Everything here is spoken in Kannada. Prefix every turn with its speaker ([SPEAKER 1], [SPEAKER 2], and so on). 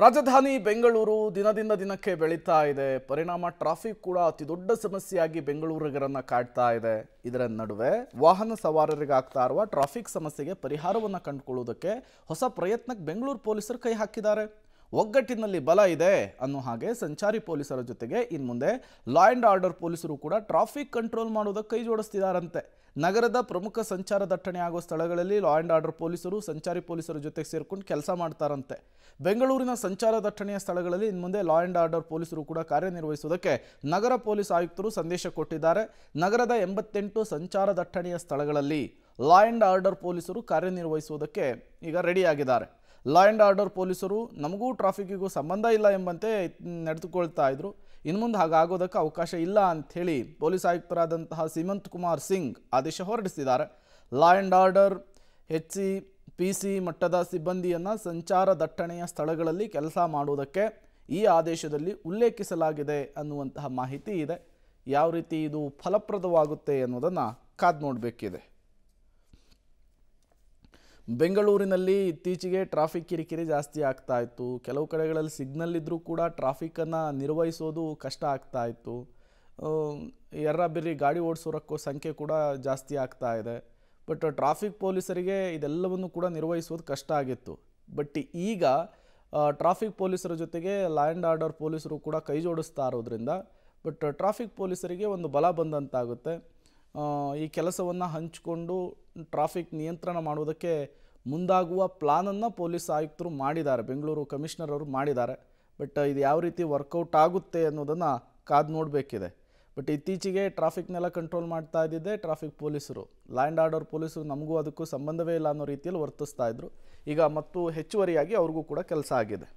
[SPEAKER 1] ರಾಜಧಾನಿ ಬೆಂಗಳೂರು ದಿನದಿಂದ ದಿನಕ್ಕೆ ಬೆಳೀತಾ ಇದೆ. ಪರಿಣಾಮ ಟ್ರಾಫಿಕ್ ಕೂಡ ಅತಿ ದೊಡ್ಡ ಸಮಸ್ಯೆಯಾಗಿ ಬೆಂಗಳೂರಿಗರನ್ನ ಕಾಡ್ತಾ ಇದೆ. ಇದರ ನಡುವೆ ವಾಹನ ಸವಾರರಿಗೆ ಆಗ್ತಾ ಇರುವ ಟ್ರಾಫಿಕ್ ಸಮಸ್ಯೆಗೆ ಪರಿಹಾರವನ್ನು ಕಂಡುಕೊಳ್ಳುವುದಕ್ಕೆ ಹೊಸ ಪ್ರಯತ್ನಕ್ಕೆ ಬೆಂಗಳೂರು ಪೊಲೀಸರು ಕೈ ಹಾಕಿದ್ದಾರೆ. ಒಗ್ಗಟ್ಟಿನಲ್ಲಿ ಬಲ ಇದೆ ಅನ್ನೋ ಹಾಗೆ ಸಂಚಾರಿ ಪೊಲೀಸರ ಜೊತೆಗೆ ಇನ್ಮುಂದೆ ಲಾ ಆ್ಯಂಡ್ ಆರ್ಡರ್ ಪೊಲೀಸರು ಕೂಡ ಟ್ರಾಫಿಕ್ ಕಂಟ್ರೋಲ್ ಮಾಡೋದಕ್ಕೆ ಕೈ ಜೋಡಿಸ್ತಿದ್ದಾರಂತೆ. ನಗರದ ಪ್ರಮುಖ ಸಂಚಾರ ದಟ್ಟಣೆ ಆಗೋ ಸ್ಥಳಗಳಲ್ಲಿ ಲಾ ಆ್ಯಂಡ್ ಆರ್ಡರ್ ಪೊಲೀಸರು ಸಂಚಾರಿ ಪೊಲೀಸರ ಜೊತೆಗೆ ಸೇರ್ಕೊಂಡು ಕೆಲಸ ಮಾಡ್ತಾರಂತೆ. ಬೆಂಗಳೂರಿನ ಸಂಚಾರ ದಟ್ಟಣೆಯ ಸ್ಥಳಗಳಲ್ಲಿ ಇನ್ಮುಂದೆ ಲಾ ಆ್ಯಂಡ್ ಆರ್ಡರ್ ಪೊಲೀಸರು ಕೂಡ ಕಾರ್ಯನಿರ್ವಹಿಸುವುದಕ್ಕೆ ನಗರ ಪೊಲೀಸ್ ಆಯುಕ್ತರು ಸಂದೇಶ ಕೊಟ್ಟಿದ್ದಾರೆ. ನಗರದ 88 ಸಂಚಾರ ದಟ್ಟಣೆಯ ಸ್ಥಳಗಳಲ್ಲಿ ಲಾ ಆ್ಯಂಡ್ ಆರ್ಡರ್ ಪೊಲೀಸರು ಕಾರ್ಯನಿರ್ವಹಿಸುವುದಕ್ಕೆ ಈಗ ರೆಡಿಯಾಗಿದ್ದಾರೆ. ಲಾ ಆ್ಯಂಡ್ ಆರ್ಡರ್ ಪೊಲೀಸರು ನಮಗೂ ಟ್ರಾಫಿಕ್ಕಿಗೂ ಸಂಬಂಧ ಇಲ್ಲ ಎಂಬಂತೆ ನಡೆದುಕೊಳ್ತಾ ಇದ್ರು. ಇನ್ನು ಮುಂದೆ ಹಾಗಾಗೋದಕ್ಕೆ ಅವಕಾಶ ಇಲ್ಲ ಅಂಥೇಳಿ ಪೊಲೀಸ್ ಆಯುಕ್ತರಾದಂತಹ ಸೀಮಂತ್ ಕುಮಾರ್ ಸಿಂಗ್ ಆದೇಶ ಹೊರಡಿಸಿದ್ದಾರೆ. Law and order HC PC ಮಟ್ಟದ ಸಿಬ್ಬಂದಿಯನ್ನು ಸಂಚಾರ ದಟ್ಟಣೆಯ ಸ್ಥಳಗಳಲ್ಲಿ ಕೆಲಸ ಮಾಡುವುದಕ್ಕೆ ಈ ಆದೇಶದಲ್ಲಿ ಉಲ್ಲೇಖಿಸಲಾಗಿದೆ ಅನ್ನುವಂತಹ ಮಾಹಿತಿ ಇದೆ. ಯಾವ ರೀತಿ ಇದು ಫಲಪ್ರದವಾಗುತ್ತೆ ಅನ್ನೋದನ್ನು ಕಾದು ನೋಡಬೇಕಿದೆ. ಬೆಂಗಳೂರಿನಲ್ಲಿ ಇತ್ತೀಚೆಗೆ ಟ್ರಾಫಿಕ್ ಕಿರಿಕಿರಿ ಜಾಸ್ತಿ ಆಗ್ತಾ ಇತ್ತು. ಕೆಲವು ಕಡೆಗಳಲ್ಲಿ ಸಿಗ್ನಲ್ ಇದ್ದರೂ ಕೂಡ ಟ್ರಾಫಿಕನ್ನು ನಿರ್ವಹಿಸೋದು ಕಷ್ಟ ಆಗ್ತಾ ಇತ್ತು. ಎರ್ರಬಿರ್ರಿ ಗಾಡಿ ಓಡಿಸೋರಕ್ಕೂ ಸಂಖ್ಯೆ ಕೂಡ ಜಾಸ್ತಿ ಆಗ್ತಾ ಇದೆ. ಬಟ್ ಟ್ರಾಫಿಕ್ ಪೊಲೀಸರಿಗೆ ಇದೆಲ್ಲವನ್ನು ಕೂಡ ನಿರ್ವಹಿಸೋದು ಕಷ್ಟ ಆಗಿತ್ತು. ಬಟ್ ಈಗ ಟ್ರಾಫಿಕ್ ಪೊಲೀಸರ ಜೊತೆಗೆ ಲಾ ಆ್ಯಂಡ್ ಆರ್ಡರ್ ಪೊಲೀಸರು ಕೂಡ ಕೈ ಜೋಡಿಸ್ತಾ ಇರೋದ್ರಿಂದ ಬಟ್ ಟ್ರಾಫಿಕ್ ಪೊಲೀಸರಿಗೆ ಒಂದು ಬಲ ಬಂದಂತಾಗುತ್ತೆ. ಈ ಕೆಲಸವನ್ನು ಹಂಚಿಕೊಂಡು ಟ್ರಾಫಿಕ್ ನಿಯಂತ್ರಣ ಮಾಡುವುದಕ್ಕೆ ಮುಂದಾಗುವ ಪ್ಲಾನನ್ನು ಪೊಲೀಸ್ ಆಯುಕ್ತರು ಮಾಡಿದ್ದಾರೆ, ಬೆಂಗಳೂರು ಕಮಿಷನರ್ ಅವರು ಮಾಡಿದ್ದಾರೆ. ಬಟ್ ಇದು ಯಾವ ರೀತಿ ವರ್ಕೌಟ್ ಆಗುತ್ತೆ ಅನ್ನೋದನ್ನು ಕಾದು ನೋಡಬೇಕಿದೆ. ಬಟ್ ಇತ್ತೀಚೆಗೆ ಟ್ರಾಫಿಕ್ನೆಲ್ಲ ಕಂಟ್ರೋಲ್ ಮಾಡ್ತಾ ಇದ್ದಿದ್ದೆ ಟ್ರಾಫಿಕ್ ಪೊಲೀಸರು. ಲಾ ಆ್ಯಂಡ್ ಆರ್ಡರ್ ಪೊಲೀಸರು ನಮಗೂ ಅದಕ್ಕೂ ಸಂಬಂಧವೇ ಇಲ್ಲ ಅನ್ನೋ ರೀತಿಯಲ್ಲಿ ವರ್ತಿಸ್ತಾ ಇದ್ರು. ಈಗ ಮತ್ತು ಹೆಚ್ಚುವರಿಯಾಗಿ ಅವ್ರಿಗೂ ಕೂಡ ಕೆಲಸ ಆಗಿದೆ.